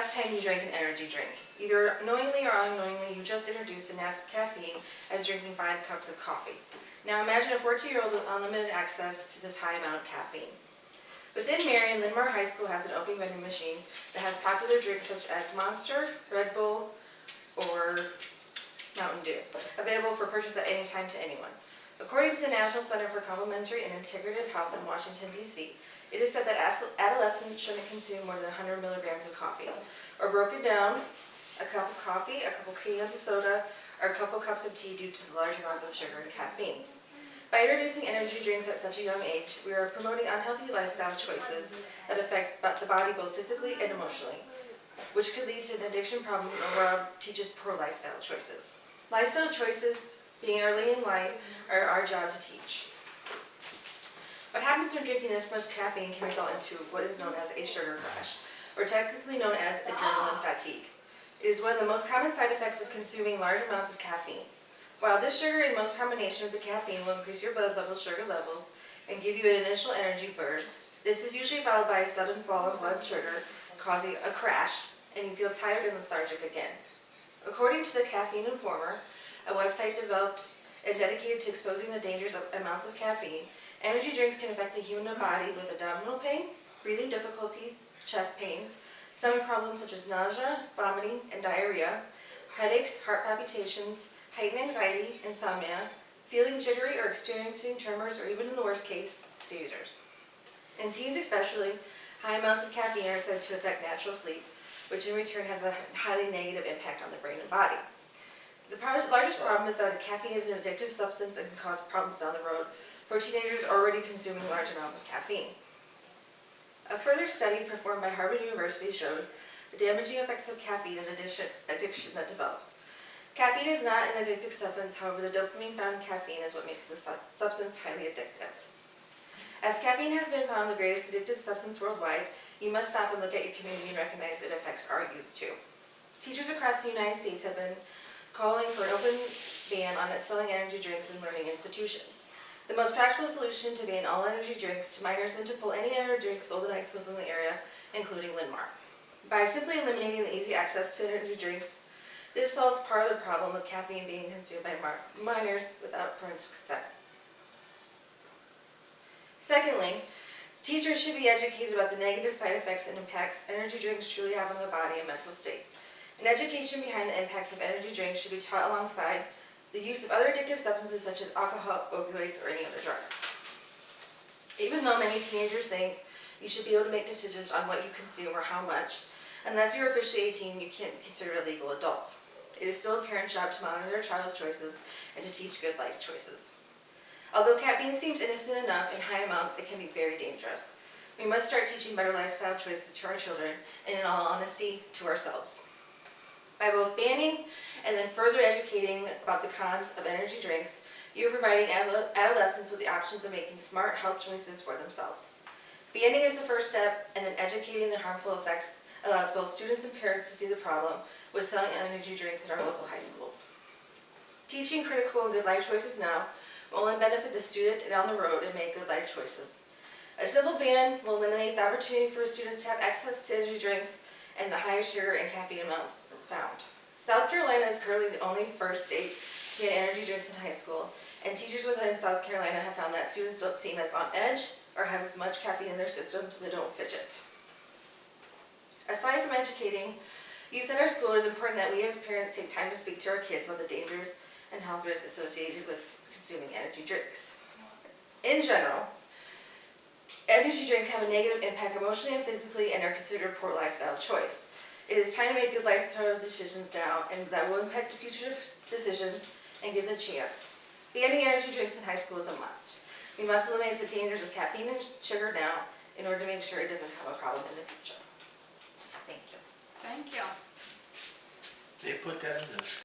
last time you drank an energy drink? Either knowingly or unknowingly, you just introduced caffeine as drinking 5 cups of coffee. Now imagine a 14-year-old with unlimited access to this high amount of caffeine. Within Marion, Linn-Mar High School has an open vending machine that has popular drinks such as Monster, Red Bull, or Mountain Dew, available for purchase at any time to anyone. According to the National Center for Complementary and Integrative Health in Washington, D.C., it is said that adolescents shouldn't consume more than 100 milligrams of coffee, or broken down, a cup of coffee, a couple cans of soda, or a couple cups of tea due to the large amounts of sugar and caffeine. By introducing energy drinks at such a young age, we are promoting unhealthy lifestyle choices that affect the body both physically and emotionally, which could lead to an addiction problem and overall teaches poor lifestyle choices. Lifestyle choices, being early in life, are our job to teach. What happens when drinking this much caffeine can result into what is known as a sugar crash, or technically known as adrenaline fatigue. It is one of the most common side effects of consuming large amounts of caffeine. While this sugar in most combination with the caffeine will increase your blood sugar levels and give you an initial energy burst, this is usually followed by a sudden fall in blood sugar, causing a crash, and you feel tired and lethargic again. According to the Caffeine Informer, a website developed and dedicated to exposing the dangerous amounts of caffeine, energy drinks can affect the human body with abdominal pain, breathing difficulties, chest pains, stomach problems such as nausea, vomiting, and diarrhea, headaches, heart palpitations, heightened anxiety, insomnia, feeling jittery or experiencing tremors, or even in the worst case, seizures. In teens especially, high amounts of caffeine are said to affect natural sleep, which in return has a highly negative impact on the brain and body. The largest problem is that caffeine is an addictive substance and can cause problems down the road for teenagers already consuming large amounts of caffeine. A further study performed by Harvard University shows the damaging effects of caffeine and addiction that develops. Caffeine is not an addictive substance, however, the dopamine found in caffeine is what makes the substance highly addictive. As caffeine has been found the greatest addictive substance worldwide, you must stop and look at your community and recognize it affects our youth too. Teachers across the United States have been calling for an open ban on selling energy drinks in learning institutions. The most practical solution to ban all energy drinks to minors and to pull any energy drinks sold in high schools in the area, including Linn-Mar. By simply eliminating the easy access to energy drinks, this solves part of the problem of caffeine being consumed by minors without parental consent. Secondly, teachers should be educated about the negative side effects and impacts energy drinks truly have on the body and mental state. An education behind the impacts of energy drinks should be taught alongside the use of other addictive substances such as alcohol, opioids, or any other drugs. Even though many teenagers think you should be able to make decisions on what you consume or how much, unless you're officially 18, you can't be considered a legal adult. It is still a parent's job to monitor their child's choices and to teach good life choices. Although caffeine seems innocent enough in high amounts, it can be very dangerous. We must start teaching better lifestyle choices to our children and, in all honesty, to ourselves. By both banning and then further educating about the cons of energy drinks, you are providing adolescents with the options of making smart health choices for themselves. Banning is the first step, and then educating the harmful effects allows both students and parents to see the problem with selling energy drinks in our local high schools. Teaching critical and good life choices now will only benefit the student down the road and make good life choices. A simple ban will eliminate the opportunity for students to have access to energy drinks and the highest sugar and caffeine amounts found. South Carolina is currently the only first state to ban energy drinks in high school, and teachers within South Carolina have found that students don't seem as on edge or have as much caffeine in their system, so they don't fidget. Aside from educating youth in our school, it is important that we as parents take time to speak to our kids about the dangers and health risks associated with consuming energy drinks. In general, energy drinks have a negative impact emotionally and physically and are considered a poor lifestyle choice. It is time to make good lifestyle decisions now, and that will impact the future decisions and give the chance. Banning energy drinks in high school is a must. We must eliminate the dangers of caffeine and sugar now in order to make sure it doesn't have a problem in the future. Thank you. Thank you. They put that in this.